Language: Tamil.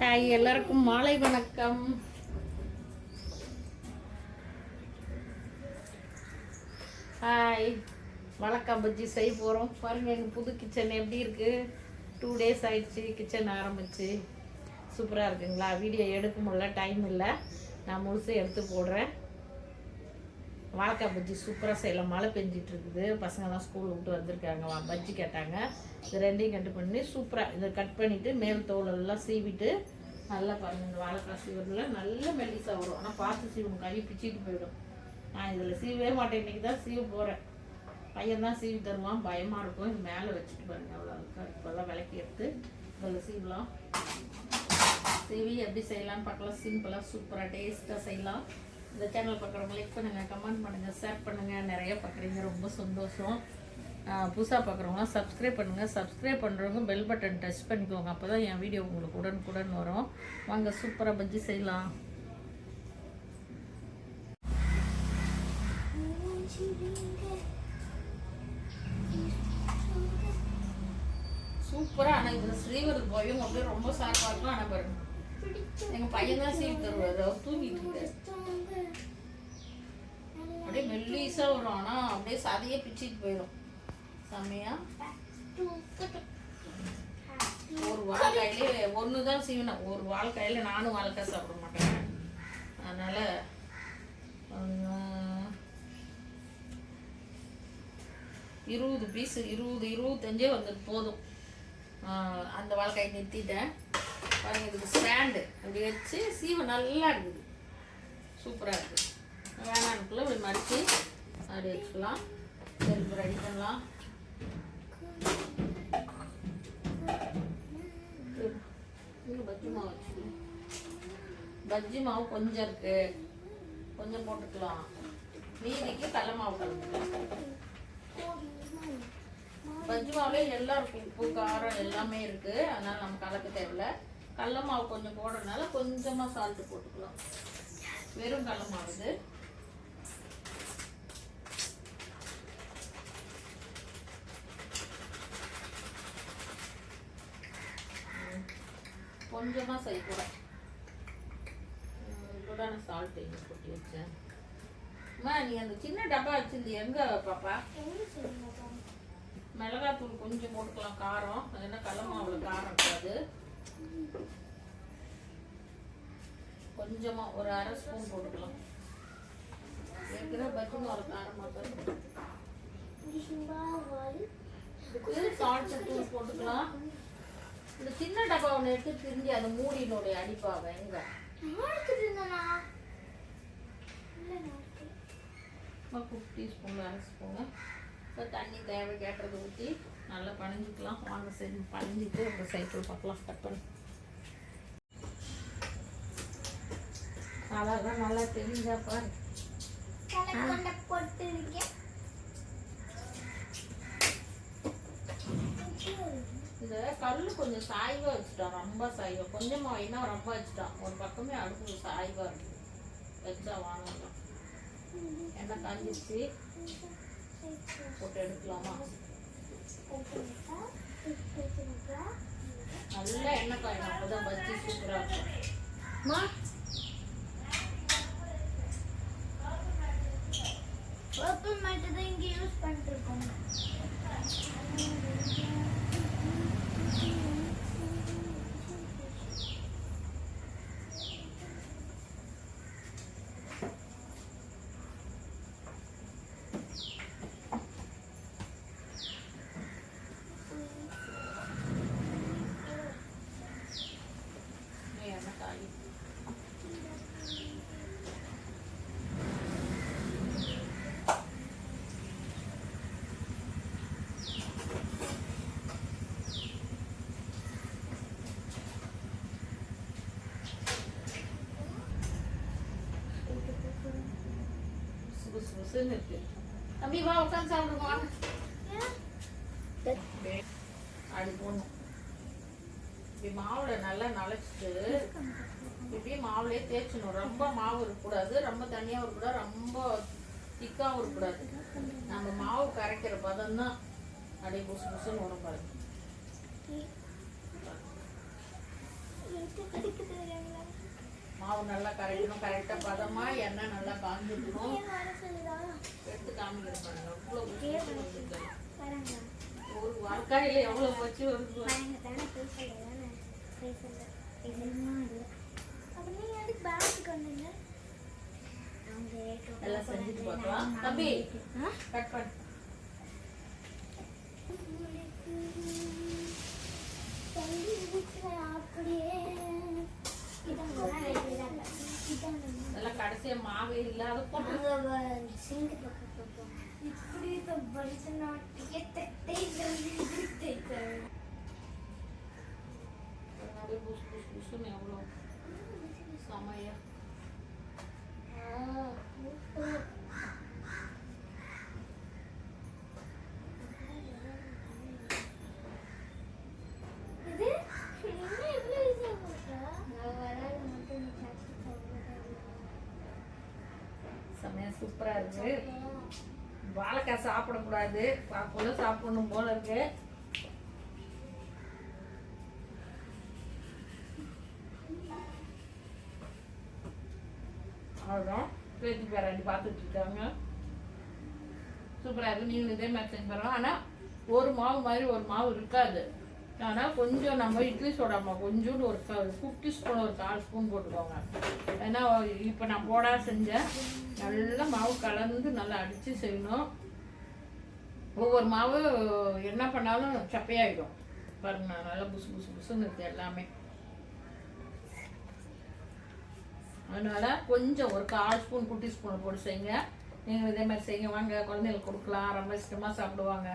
ஹாய், எல்லாருக்கும் மாலை வணக்கம். ஹாய், வணக்கம். பஜ்ஜி செய்ய போகிறோம். பாருங்கள், எங்கள் புது கிச்சன் எப்படி இருக்குது. 2 days ஆயிடுச்சு கிச்சன் ஆரம்பிச்சு. சூப்பராக இருக்குங்களா? வீடியோ எடுக்க முடியல, டைம் இல்லை. நான் முழுசாக எடுத்து போடுறேன். வாழைக்காய் பஜ்ஜி சூப்பராக செய்யலாம். மழை பெஞ்சிட்டு இருக்குது. பசங்கள்லாம் ஸ்கூல் விட்டு வந்திருக்காங்க. பஜ்ஜி கேட்டாங்க. இது ரெண்டையும் கட் பண்ணி சூப்பராக இதை கட் பண்ணிவிட்டு மேல் தோலெல்லாம் சீவிட்டு நல்லா பாருங்கள். இந்த வாழைக்காய் சீவரில் நல்ல மெல்லிசாக வரும். ஆனால் பார்த்து சீவணும், கை பிச்சுட்டு போயிடும். நான் இதில் சீவவே மாட்டேன். இன்றைக்கி தான் சீவ போகிறேன். பையன் தான் சீவி தருவான். பயமாக இருக்கும். இது மேலே வச்சுட்டு பாருங்கள். அவ்வளோ இப்போல்லாம் விளக்கி எடுத்து இதில் சீவலாம். சீவி எப்படி செய்யலான்னு பார்க்கலாம். சிம்பிளாக சூப்பராக டேஸ்ட்டாக செய்யலாம். இந்த சேனல் பார்க்குறவங்க லைக் பண்ணுங்கள், கமெண்ட் பண்ணுங்கள், ஷேர் பண்ணுங்கள். நிறைய பார்க்குறீங்க, ரொம்ப சந்தோஷம். புதுசாக பார்க்குறவங்களாம் சப்ஸ்கிரைப் பண்ணுங்கள். சப்ஸ்கிரைப் பண்ணுறவங்க பெல் பட்டன் டச் பண்ணிக்கோங்க. அப்போ தான் என் வீடியோ உங்களுக்கு உடனுக்குடன் வரும். வாங்க சூப்பராக பஜ்ஜி செய்யலாம். சூப்பராக. ஆனால் இதில் ஸ்ரீவருக்கு போயும் அப்படியே ரொம்ப சார்பாக இருக்கும். ஆனால் பாருங்க, எங்கள் பையன் தான் சீவி தருவார். அவர் தூங்கிட்டு இருக்காரு. அப்படியே மெல்லிஸாக வரும். ஆனால் அப்படியே சதையே பிச்சுட்டு போயிடும். செம்மையா. ஒரு வாழைக்காயிலே ஒன்று தான் சீவினேன். ஒரு வாழைக்காயில் நானும் வாழைக்காய் சாப்பிட மாட்டேன். அதனால் 20 பீஸு 25 வந்தது போதும். அந்த வாழைக்காய் நிறுத்திட்டேன். பாருங்கள், இதுக்கு ஸ்டாண்டு அப்படி வச்சு சீவை நல்லா இருக்குது. சூப்பராக இருக்குது. வேணானுக்குள்ள இப்படி மடித்து அப்படி வச்சுக்கலாம். செருப்பு ரெடி பண்ணலாம். பஜ்ஜி மாவு வச்சுக்கலாம். பஜ்ஜி மாவு கொஞ்சம் இருக்குது, கொஞ்சம் போட்டுக்கலாம். மீதிக்கு கடல மாவு கலந்துக்கலாம். பஜ்ஜி மாவுலே எல்லாம் இருக்கும். உப்பு, காரம் எல்லாமே இருக்குது. அதனால் நம்ம கலக்க தேவையில்லை. கடல மாவு கொஞ்சம் போடுறதுனால கொஞ்சமாக சால்ட்டு போட்டுக்கலாம். வெறும் கடல மாவு இது. கொஞ்சமாக செய்யக்கூடாது. கூட நான் சால்ட் எங்கே கொட்டி வச்சேன். அம்மா, நீ அந்த சின்ன டப்பா வச்சிருந்தி எங்கே பாப்பா? மிளகாத்தூள் கொஞ்சம் போட்டுக்கலாம். காரம் அது கடல மாவுல காரம் இருக்காது. கொஞ்சமாக ஒரு 1/2 ஸ்பூன் போட்டுக்கலாம். ஏற்கனவே பஜ்ஜி மாவு காரமாக தான். இதுக்கு சால்ட் தூள் போட்டுக்கலாம். இந்த சின்ன டப்பா ஒன்று எடுத்து திரிஞ்சு அந்த மூடியினுடைய அடிப்பாவை எங்க 50 ஸ்பூன் 1/2 ஸ்பூனு. இப்போ தண்ணி தேவை கேட்டுறது ஊற்றி நல்லா பனைஞ்சிக்கலாம். வாங்க சரி பனைஞ்சிட்டு ஒரு சைக்கிள் பார்க்கலாம். கட் பண்ணி அழகாக நல்லா தெரிஞ்சா பாரு. இந்த கல் கொஞ்சம் சாய்வாக வச்சுட்டான். ரொம்ப சாய்வாக கொஞ்சமாக வைனா ரொம்ப வச்சுட்டான். ஒரு பக்கமே அடுப்பு சாய்வாக இருக்கு. வச்சா வாங்கலாம். எண்ணெய் காஞ்சிச்சு, போட்டு எடுக்கலாமா? நல்லா எண்ணெய் காயணும். அப்போதான் பஜ்ஜி சூப்பராக இருக்கும். ஓப்பன் மட்டும் தான் இங்கே யூஸ் பண்ணிருக்கோம். தம்பி வா உட்காந்து சாப்பிடுங்க. அப்படி போடணும். இப்படி மாவுல நல்லா நனைச்சிட்டு இப்படியே மாவுலேயே தேய்ச்சணும். ரொம்ப மாவு இருக்கக்கூடாது, ரொம்ப தனியாக இருக்கக்கூடாது, ரொம்ப திக்காகவும் இருக்கக்கூடாது. நம்ம மாவு கரைக்கிற பதம் தான் அப்படியே புசு புசுன்னு வரும் பாருங்க. மாவு நல்லா கரைக்கணும், கரெக்டாக பதமாக எண்ணெய் நல்லா காஞ்சிக்கணும். எடுத்து காமிக்கிறேன் பாருங்க. அவ்வளோ ஒரு வார்க்காயில் எவ்வளோ வச்சு வருது. எல்லாம் செஞ்சுட்டு பார்க்கலாம். தம்பி கட் பண்ணு. எல்லாம் கடைசியா மாவே இல்லாத எவ்வளோ சமையா செமையா சூப்பரா இருக்கு. வாழைக்காய் சாப்பிடக்கூடாது, போல சாப்பிடணும் போல இருக்கு. அவ்வளோதான். பேத்தி பேராண்டி பார்த்துட்டு இருக்காங்க. சூப்பராக இருக்கு. நீங்களும் இதே மாதிரி செஞ்சு பாருங்க. ஆனால் ஒரு மாவு மாதிரி ஒரு மாவு இருக்காது. ஆனால் கொஞ்சம் நம்ம இட்லி சோடா மாவு கொஞ்சோண்டு ஒரு 50 ஸ்பூன் ஒரு 4 ஸ்பூன் போட்டுக்கோங்க. ஏன்னா இப்போ நான் போடாத செஞ்சேன். நல்லா மாவு கலந்து நல்லா அடித்து செய்யணும். ஒவ்வொரு மாவு என்ன பண்ணாலும் சப்பையாகிடும் பாருங்க. நல்லா புசு புசு புசுன்னு இருக்குது எல்லாமே. அதனால் கொஞ்சம் ஒரு 1/4 ஸ்பூன் குட்டி ஸ்பூனை போட்டு செய்யுங்க. நீங்கள் இதே மாதிரி செய்யுங்க. வாங்க, குழந்தைங்களுக்கு கொடுக்கலாம், ரொம்ப இஷ்டமாக சாப்பிடுவாங்க.